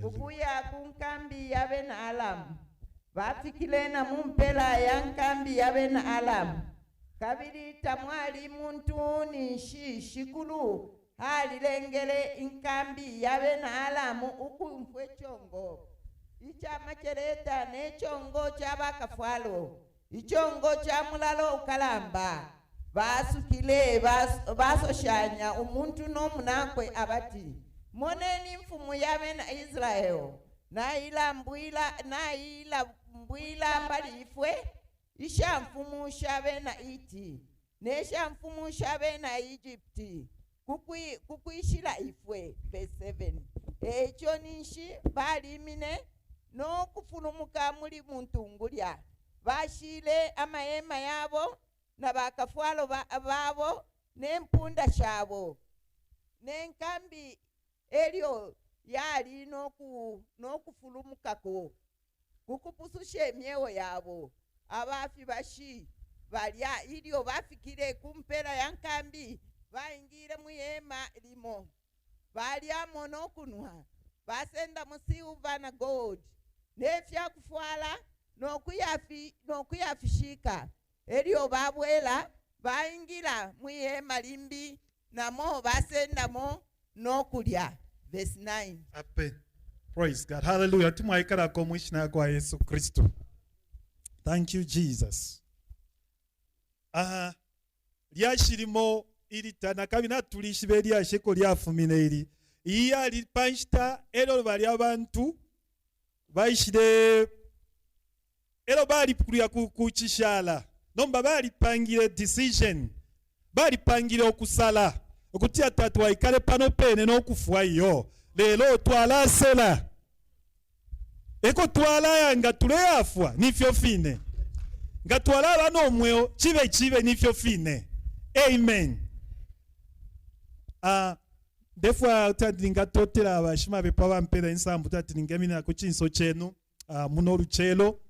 Kukuya kunkambi ya Ben Alam. Bafikile na mumpela ya nkambi ya Ben Alam. Kabiri tamwali muntu nishi shikulu. Hali lengele inkambi ya Ben Alam ukumfwe chongo. Icha machereta ne chongo cha bakafwalo. Ichongo cha mulalo ukalamba. Basukile basoshanya umuntu no munakwe abati. Moneni mfumu yabe na Israel. Na ila mbwila palifwe. Isha mfumu shabe na iti. Nesha mfumu shabe na Egypti. Kukuishila ifwe. Verse 7. Echo nishi bali mine. No kufulumuka muri muntungulya. Bashile amaema yabo. Na bakafwalo babo. Nempunda shabo. Nenkambi elio yali nokufulumukako. Kukupusushe myewo yabo. Abafi bashi. Balya ilio bafikire kumpera yankambi. Baingire muyema limo. Balya monokunwa. Basenda musiuva na gold. Nefya kufwala. Nokuyafishika. Elio babwela. Baingira muyema limbi. Namo basenda mo nokulya. Verse 9. Amen. Praise God. Hallelujah. Tumwaikara kwa mwishina kwa Yesu Kristo. Thank you, Jesus. Lyashirimo ilitana kabina tulishibe lyasheko lyafumine ili. Iya lipanshita elo bali abantu baishire elo bali kulia kuchishala. Nomba bali pangire decision. Bali pangire okusala. Okutia tatu waikale pano pene n'okufwa iyo. Lelo twala sela. Eko twala yanga tule afwa nifyo fine. Nga twala bano mweo chive nifyo fine. Amen. Defwa utadinga totela abashima bepa mpera ensambu tatininga mina kuchinso chenu muno ruchelo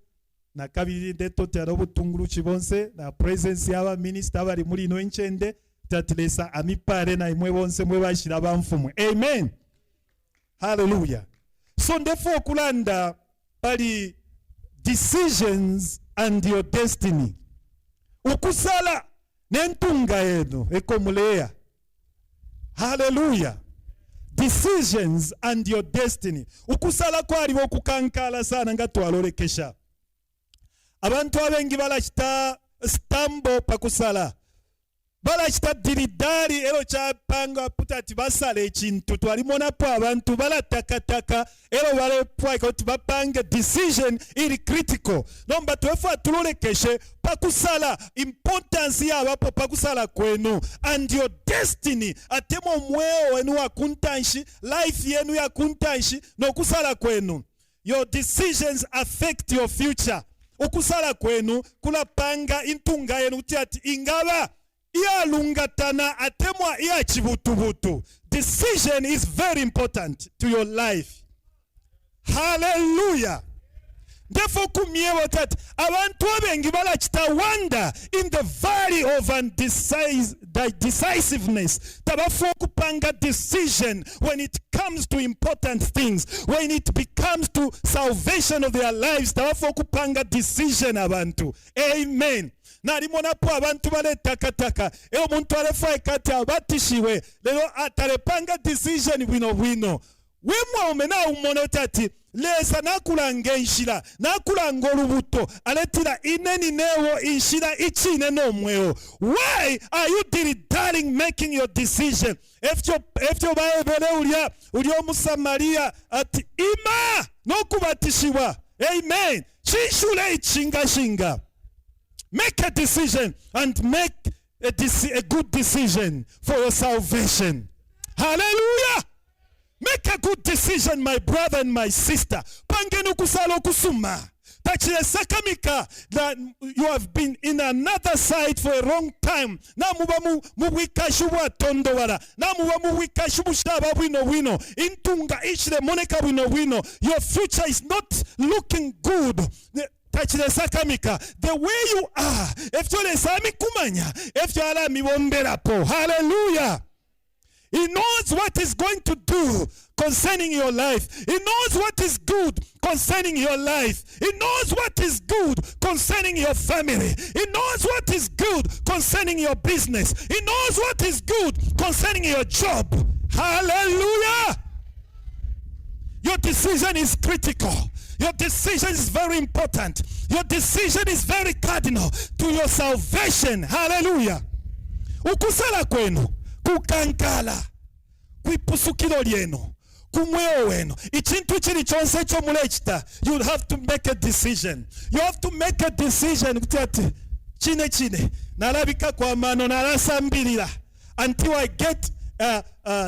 na kabiri de totela obutunguru chibonse na presence yaba minister bali muri no enchende tatilesa amipare na imwe bonse mwe bashira bamfumu. Amen. Hallelujah. So therefore kulanda pali decisions and your destiny. Ukusala nentunga yenu ekomulea. Hallelujah. Decisions and your destiny. Ukusala kwali wokukankala sana nga twalolekesha. Abantu abengi balashita stambo pakusala. Bala chitadiridari elo chapanga putati basale chintu twalimona po abantu bala takataka elo wale pwa kuti bapange decision ili critical nomba twefa tulolekeshe pakusala importance ya abapo pakusala kwenu and your destiny atemo mweo wenu wa kuntanshi life yenu ya kuntanshi no kusala kwenu. Your decisions affect your future. Ukusala kwenu kula panga intunga yenu tiati ingaba iya lungatana atemwa iya chibutubutu. Decision is very important to your life. Hallelujah. Therefore kumiewa tati abantu abengi bala chita wanda in the valley of decisiveness. Tabafo kupanga decision when it comes to important things. When it becomes to salvation of their lives. Tabafo kupanga decision abantu. Amen. Na limona po abantu bale takataka. Eo muntu alefa kati abatishiwe. Lelo atalepanga decision wino. Wemwa umena umono tati. Lesa nakulanga inshira. Nakulanga olubuto. Aletira ineni newo inshira ichine no mweo. Why are you darling making your decision? Efyo baebele ulio musamaria ati ima no kubatishiwa. Amen. Chishule ichinga. Make a decision and make a good decision for your salvation. Hallelujah. Make a good decision, my brother and my sister. Pangenu kusalo kusuma. Tachile sakamika that you have been in another side for a long time. Na muwika shuwa tondo wala. Na muwika shubu shaba wino. Intunga ishre moneka wino. Your future is not looking good. The way you are, if you are kumanya, if you are mi wombera po, hallelujah. He knows what he's going to do concerning your life. He knows what is good concerning your life. He knows what is good concerning your family. He knows what is good concerning your business. He knows what is good concerning your job. Hallelujah! Your decision is critical. Your decision is very important. Your decision is very cardinal to your salvation. Hallelujah! Ukusala kwenu kukankala kwipusukiro lyenu kumweo wenu ikintu kiri kyonse ekyo mulekita. You have to make a decision. You have to make a decision kuti kine nalabika kwa mano nalasambirira until I get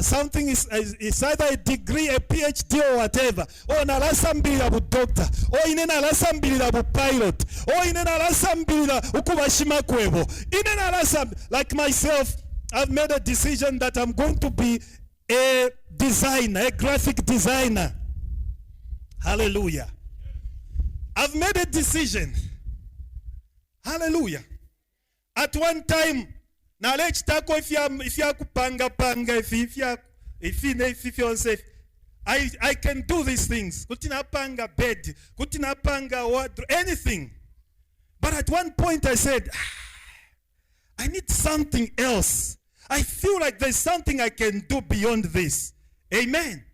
something is either a degree, a PhD or whatever. Or nalasambirira bu doctor. Or ine nalasambirira bu pilot. Or ine nalasambirira ukubashima kwebo. Ine nalasambirira, like myself, I've made a decision that I'm going to be a designer, a graphic designer. Hallelujah. I've made a decision. Hallelujah. At one time, now let's talk if you kupanga if you say I can do these things. Kutina panga bed, kutina panga what, anything. But at one point I said, I need something else. I feel like there's something I can do beyond this. Amen.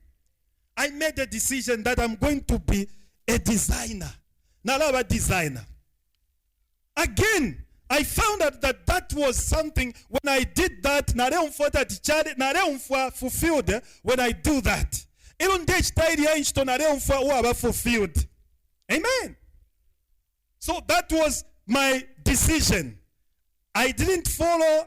I made a decision that I'm going to be a designer. Nalaba designer. Again, I found out that was something when I did that, fulfilled when I do that. Fulfilled. Amen. So that was my decision. I didn't follow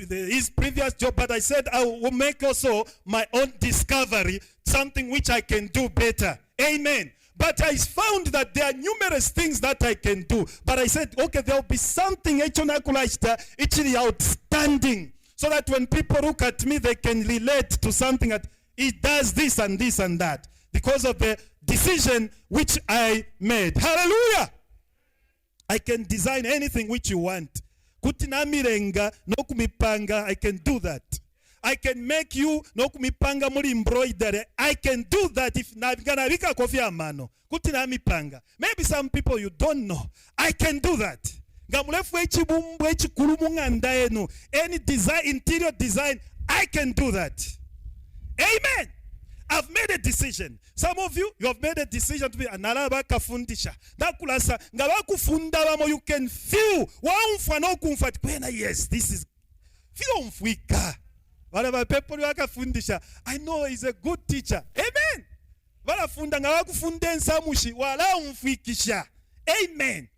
his previous job, but I said I will make also my own discovery, something which I can do better. Amen. But I found that there are numerous things that I can do. But I said, okay, there will be something actually outstanding, so that when people look at me, they can relate to something that it does this and this and that, because of the decision which I made. Hallelujah! I can design anything which you want. Kutina mirenga no kumipanga, I can do that. I can make you no kumipanga muri embroidery. I can do that if naviganavika kofia mano. Kutina mipanga. Maybe some people you don't know. I can do that. Any design, interior design, I can do that. Amen. I've made a decision. Some of you have made a decision to be analaba kafundisha. Dakulasa ngabaku funda bamo, you can feel waumfa no kumfat kwena. Yes, this is feel umfwika. Whatever people wakafundisha, I know he's a good teacher. Amen. Wala funda ngabaku funden samushi wala umfwikisha. Amen.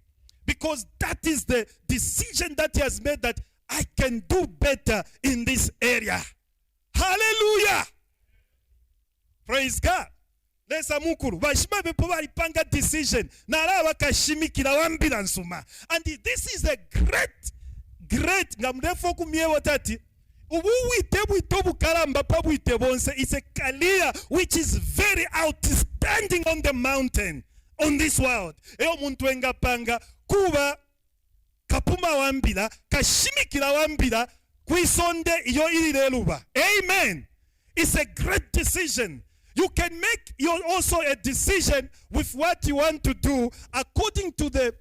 Because that is the decision that he has made, that I can do better in this area. Hallelujah. Praise God. Lesa mukuru bashima bepo balipanga decision nala bakashimikira wambira nsuma. And this is a great ngamrefo kumiewo tati ubuwite bwito bukalamba pabwite bonse. It's a career which is very outstanding on the mountain, on this world. Eyo muntu engapanga kuba kapuma wambira kashimikira wambira kwisonde iyo ilireluba. Amen. It's a great decision. You can make also a decision with what you want to do according to the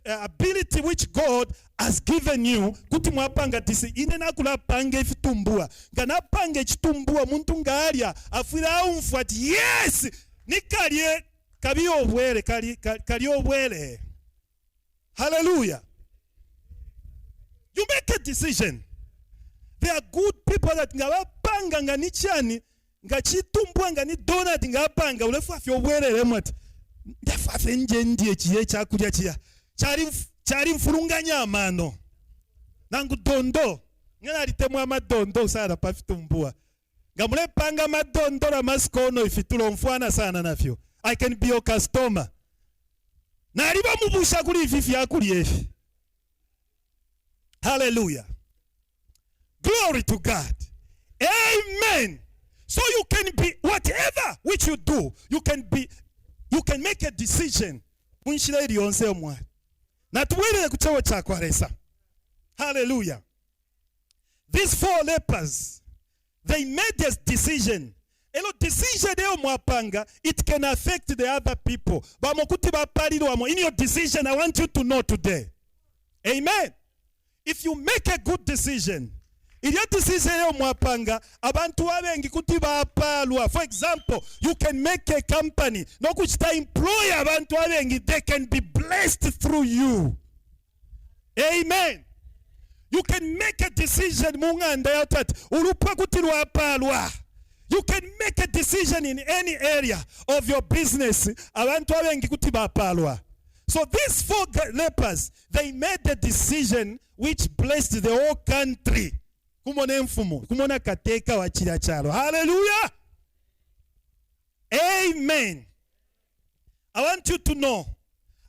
ability which God has given you. Kuti mwapanga tisi ine nakula pange fitumbua. Gana pange chitumbua muntu ngalia afira umfuati. Yes! Nikalie kabio wele kalio wele. Hallelujah. You make a decision. There are good people that ngawapanga nganichani ngachitumbua ngani donut ngapanga ulefu afyo wele mwati. Ndafafe nje ndiye chiye chakulia chia. Chari mfurunganya amano. Nangu dondo. Ngana litemwa madondo sana pafitumbua. Ngamule panga madondo la maskono ifitulo mfuana sana nafyo. I can be your customer. Na riba mubusha kuli ififi ya kuli efi. Hallelujah. Glory to God. Amen. So you can be whatever which you do. You can make a decision. Unshireri yonse omwa. Na tuwele kuchawo cha kwaresa. Hallelujah. these 4 lepers, they made a decision. Elo decision eyo mwapanga, it can affect the other people. Bamokuti bapalirwamo. In your decision, I want you to know today. Amen. If you make a good decision, iyo decision eyo mwapanga, abantu abengi kuti bapalwa. For example, you can make a company, nokuchita employ abantu abengi, they can be blessed through you. Amen. You can make a decision munganda yatat urupa kuti lwapalwa. You can make a decision in any area of your business. Abantu abengi kuti bapalwa. So these 4 lepers, they made a decision which blessed the whole country. Kumone mfumo, kumona kateka wa chilachalo. Hallelujah. Amen. I want you to know.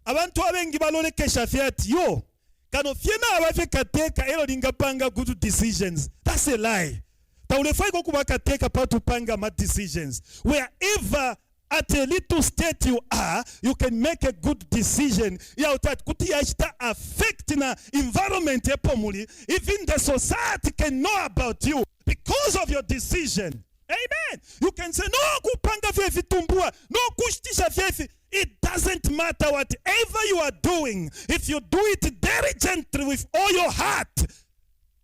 Abantu abengi balolekesha fiati yo. Kano fiena abafe kateka elo lingapanga good decisions. That's a lie. Taulefai kukuba kateka patu panga ma decisions. Wherever at a little state you are, you can make a good decision. Ya utat kuti yashita affect na environment epomuli. Even the society can know about you because of your decision. Amen. You can say, no kupanga fefi tumbua, no kushtisha fefi. It doesn't matter whatever you are doing. If you do it diligently with all your heart,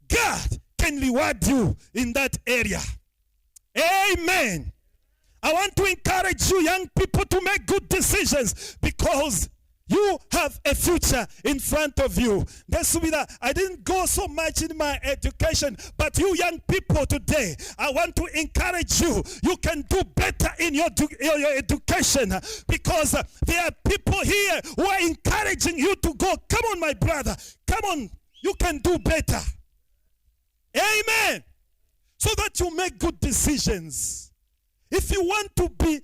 God can reward you in that area. Amen. I want to encourage you young people to make good decisions because you have a future in front of you. I didn't go so much in my education, but you young people today, I want to encourage you. You can do better in your education because there are people here who are encouraging you to go. Come on, my brother. Come on. You can do better. Amen. So that you make good decisions. If you want to be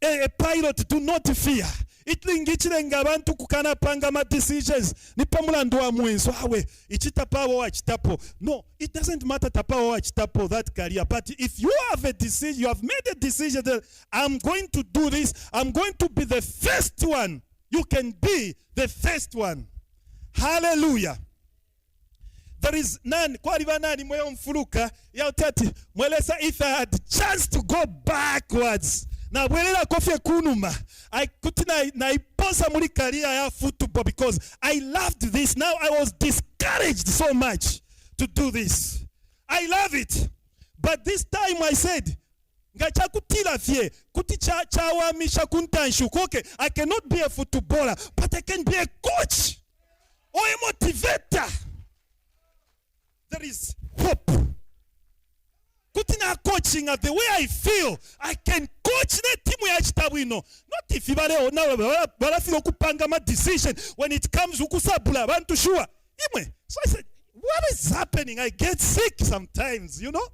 a pilot, do not fear. Itlingichirenga abantu kukana panga ma decisions. Ni pamulando wa mwenso hawe ichitapawo wa chitapo. No, it doesn't matter tapawo wa chitapo that career. But if you have a decision, you have made a decision that I'm going to do this, I'm going to be the first one. You can be the first one. Hallelujah. There is none. Kwaliba nani mweyo mfuluka ya utati mwelesa if I had chance to go backwards. Na welela kofie kunuma. I couldn't na iposa muri career ya football because I loved this. Now I was discouraged so much to do this. I love it. But this time I said, ngacha kutila fie, kuti chawa misha kuntanshu. Okay, I cannot be a footballer, but I can be a coach or a motivator. There is hope. Kutina coaching at the way I feel, I can coach the team ya chitabwino. Not if you are now feel kupanga ma decision when it comes ukusabula bantu sure. So I said, what is happening? I get sick sometimes, you know.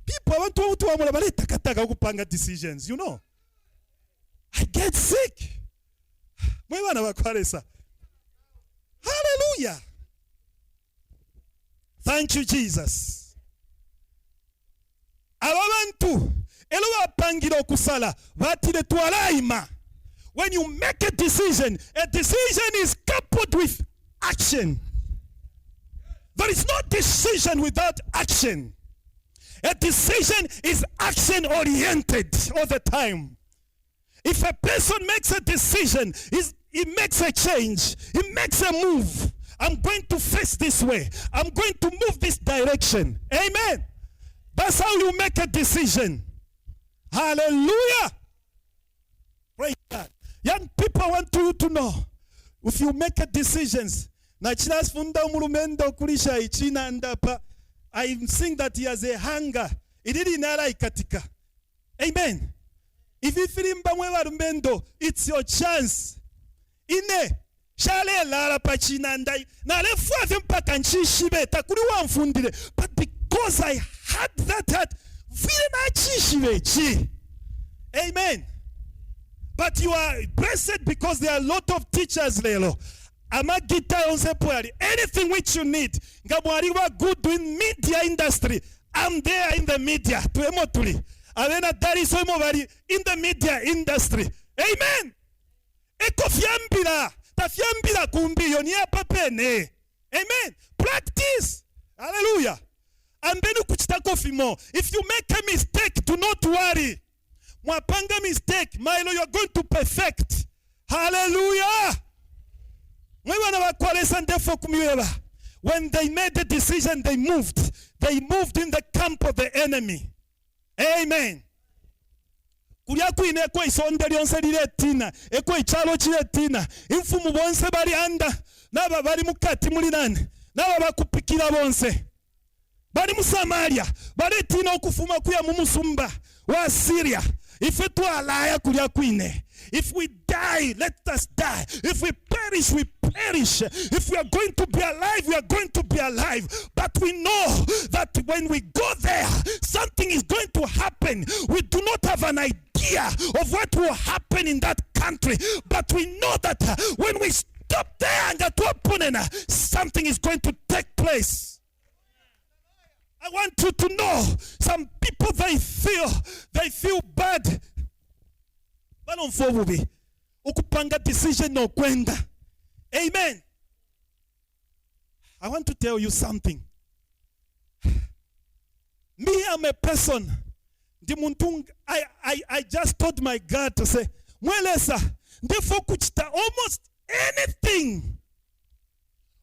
People want to amula takataka kupanga decisions, you know. I get sick. Hallelujah. Thank you, Jesus. Ababantu eluwa pangiro kusala batile tualaima. When you make a decision is coupled with action. There is no decision without action. A decision is action oriented all the time. If a person makes a decision, he makes a change, he makes a move. I'm going to face this way. I'm going to move this direction. Amen. That's how you make a decision. Hallelujah. Praise God. Young people, I want you to know, if you make a decisions, I think that he has a hunger. Amen. If you feel it's your chance. Shale lara pachina ndai na lefu mpaka nchishibe takuri wa mfundile, but because I had that heart vile na chishibe chi. Amen. But you are blessed because there are a lot of teachers lelo. Amagita onse poari, anything which you need. Ngabwari wa good in media industry. I'm there in the media to emotuli. Avena dari so movari in the media industry. Amen. Eko fiambila. Tafiambila kumbiyo ni apapene. Amen. Practice. Hallelujah. ambeni kuchitako fimo. If you make a mistake, do not worry. Mwapanga mistake, Milo, you are going to perfect. Hallelujah. When they made the decision, they moved. They moved in the camp of the enemy. Amen. Kuliaku ineko isonde lyonse lile tina. Eko ichalo chile tina. Infumu bonse bali anda. Naba bali mukati mulinani. Naba bakupikila bonse. Bali musamaria. Bali tina okufuma kuya mumusumba. Wa Syria. If it were alaya kuliaku ine. If we die, let us die. If we perish, we perish. If we are going to be alive, we are going to be alive. But we know that when we go there, something is going to happen. We do not have an idea of what will happen in that country. But we know that when we stop there and get open, something is going to take place. I want you to know, some people, they feel bad. Ukupanga decision no kwenda. Amen. I want to tell you something. Me, I'm a person. I just told my God to say, Mwelesa, ndefo kuchita almost anything.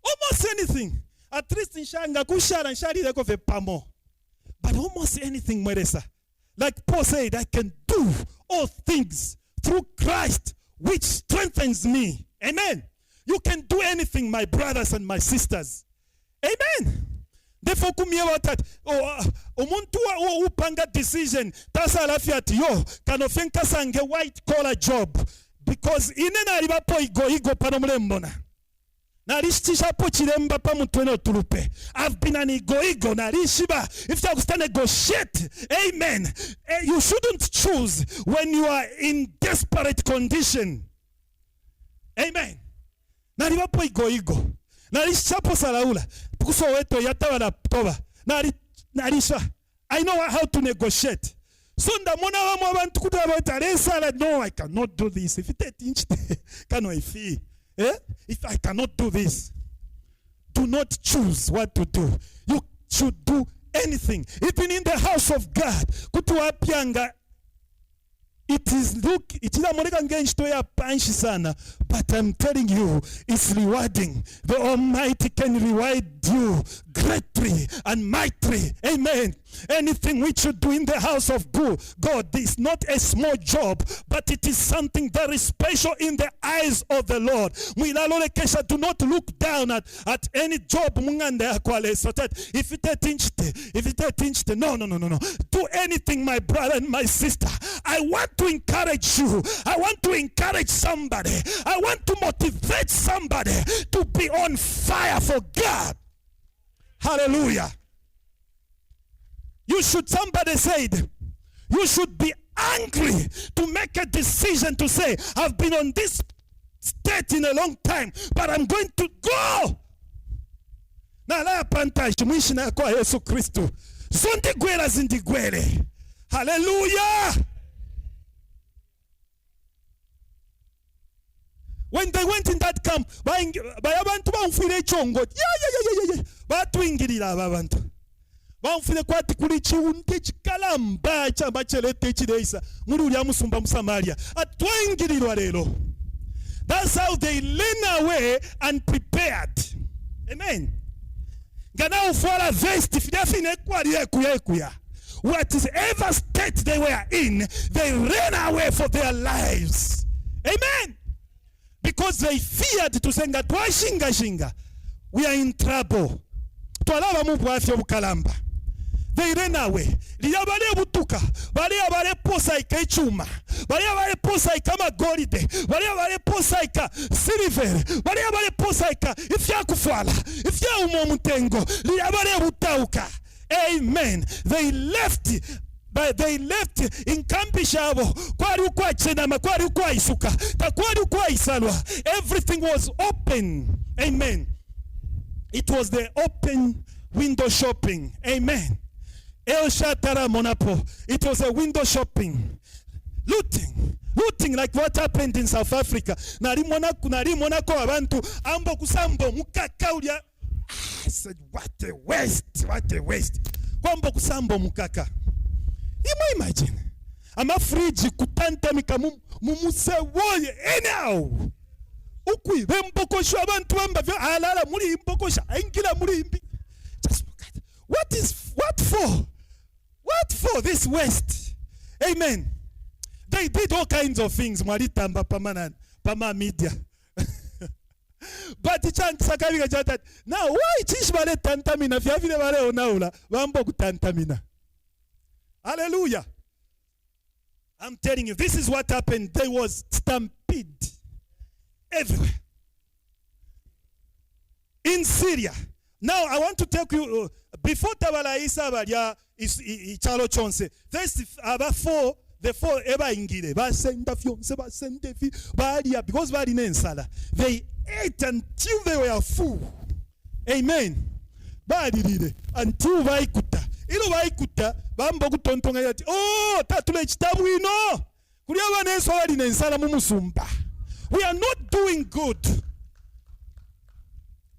Almost anything. At least nshanga kushara nshari leko ve pamo. But almost anything, Mwelesa. Like Paul said, I can do all things through Christ, which strengthens me. Amen. You can do anything, my brothers and my sisters. Amen. Therefore, umuntu upanga decision tasa lafiati yo kanofenka sange white collar job because inena alibapo igo panomulembona. I've been an ego if you understand negotiate. Amen. You shouldn't choose when you are in desperate condition. Amen. Nalibapo ego. Nalishapo salaula. Pukuso weto yatawala toba. I know how to negotiate. So no, I cannot do this. If it if I cannot do this, do not choose what to do. You should do anything. Even in the house of God. It is but I'm telling you, it's rewarding. The Almighty can reward you greatly and mightily. Amen. Anything which you do in the house of God is not a small job, but it is something very special in the eyes of the Lord. Do not look down at any job. If it no. Do anything, my brother and my sister. I want to encourage you. I want to encourage somebody. I want to motivate somebody to be on fire for God. Hallelujah. Somebody said, you should be angry to make a decision to say, I've been on this state in a long time, but I'm going to go. Hallelujah. When they went in that camp, kwati kuli chiunti chikalamba chamba chelete chideisa muri uli amusumba musamaria atwengilirwa lero. That's how they lean away and prepared. Amen. Gana ufala vest fidafine kwali ekuya. Whatever state they were in, they ran away for their lives. Amen. Because they feared to say that shinga we are in trouble. Twalaba mu bwafyo bukalamba. They ran away. Liyabale butuka. Bali abale posa ikechuma. Bali abale posa ikama golide. Bali abale posa ika silver. Bali abale posa ika ifya kufala. Ifya umomutengo. Liyabale butauka. Amen. They left in kambi shabo. Kwari ukwa chenama. Kwari ukwa isuka. Takwari ukwa isalwa. Everything was open. Amen. It was the open window shopping. Amen. El Shatara Monapo. It was a window shopping. Looting like what happened in South Africa. Nari Monaco abantu ambo kusambo mukakaulia. I said, what a waste. kwamba kusamba mukaka. Imagine amafriji kutantamika mumusewoye anyhow ukwibe mpokosho abantu bamba vyo alala muri mpokosha aingira muri imbi. Just look at what for this waste. Amen. They did all kinds of things mwaritamba pama media. But sakabika chata now why chish bale tantamina fyavile bale onaula bambo kutantamina. Hallelujah. I'm telling you, this is what happened. There was stampede everywhere in Syria. Now I want to take you before Tabala Isa Balia is Chalo Chonse. There's about the four eba ingile basenda fyonse basende fi balia because bali nensala. They ate until they were full. Amen. Bali lile until vaikuta. Ilo vaikuta bambo kutontonga yati oh tatule chitabu ino kulia baneso bali nensala mumusumba. We are not doing good.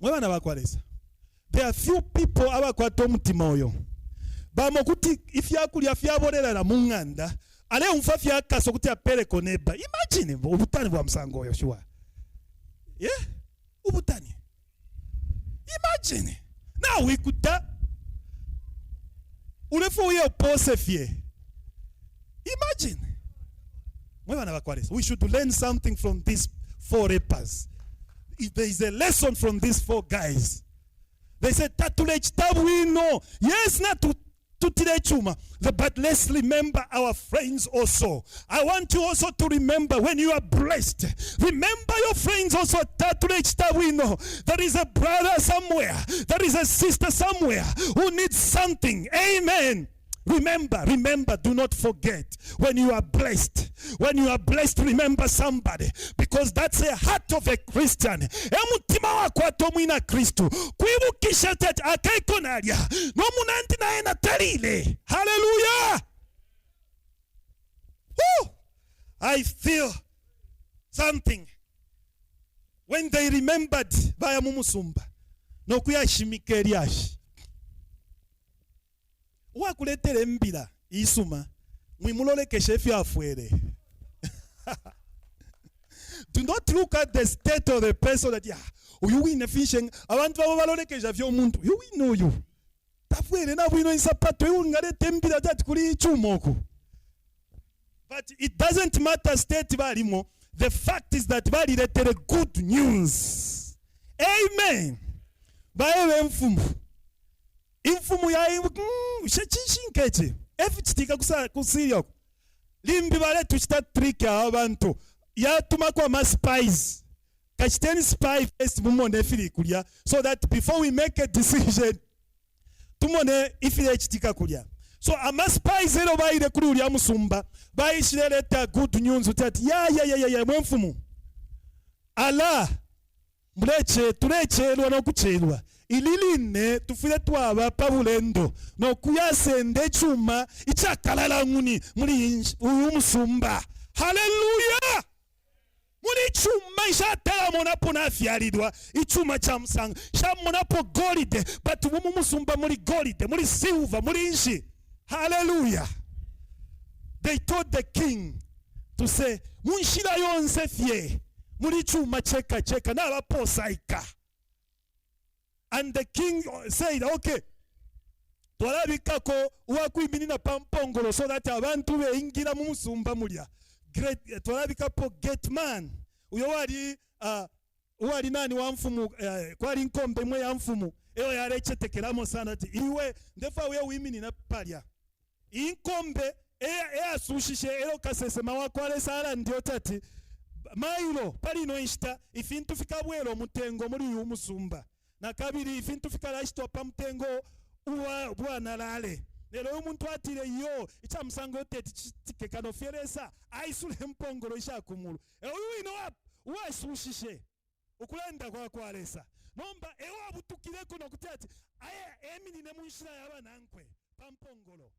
Mwana bakwalesa. There are few people abakwato mutima oyo. Bamokuti ifyakulya fyaborera na munganda ale umfa fyakaso kuti apere koneba. Imagine ubutani bwa msango oyo sure. Yeah? Ubutani. Imagine. Now we could ulefo uye opose fie. Imagine. We should learn something from these four rappers. If there is a lesson from these four guys. They said, no. Yes, not to chuma. But let's remember our friends also. I want you also to remember when you are blessed. Remember your friends also. There is a brother somewhere. There is a sister somewhere who needs something. Amen. Remember, do not forget when you are blessed. When you are blessed, remember somebody, because that's the heart of a Christian. Emutima wako atomwina Kristo. Kuibukisha tete akaiko nalia. No munanti na ena tarile. Hallelujah. Woo! I feel something. When they remembered via mumusumba. No kuya shimikeri ashi. Wakuletere mbila isuma mwimulolekeshe fya afwere. Do not look at the state of the person that you win fishing abantu babo balolekesha fya omuntu you know you tafwere na bwino insapato you ngalete mbila tati kuli chumoko. But it doesn't matter state balimo. The fact is that baliletere good news. Amen. Baewe mfumu imfumu ya shechishinkeche efichitika kusirio limbi bale tuchita trick abantu ya tumako ma spies kachiteni spy first mumone fili kulia so that before we make a decision tumone ifile chitika kulia. So ama spies ero baile kuli ulia musumba baishileta good news utati ya mfumu ala mleche tuleche lwana kuchelwa ililine tufile twaba pabulendo no kuyasende chuma ichakalala nguni muri umusumba. Hallelujah. Muri chuma ishatala monapo na afyalidwa ichuma cha msanga sha monapo golide but umusumba muri golide muri silver muri inshi. Hallelujah. They told the king to say munshira yonse fye muri chuma cheka na abaposaika. And the king said, okay, twalabikako uwakuiminina pampongolo so that abantu beingira mu musumba mulya. Great twalabikapo Gateman. Uyo wali nani wa mfumu kwali nkombe mwe ya mfumu. Eyo yaleche tekeramo sana ati iwe ndefa we wiminina palya. Inkombe asushishe ero kasesema wakwale sala ndio tati. Mailo pali no insta ifintu fika bwelo mutengo muri umusumba. Na kabiri ifintu fika lashito pamutengo uwa bwana lale. Lero umuntu atire yo icha msango tete tikekano fieresa aisule mpongolo isha kumulu. Uyu ino uwa sushishe ukulenda kwa kwalesa. Nomba ewa butukireko no kutati aya emini ne munshira yaba nankwe pampongolo.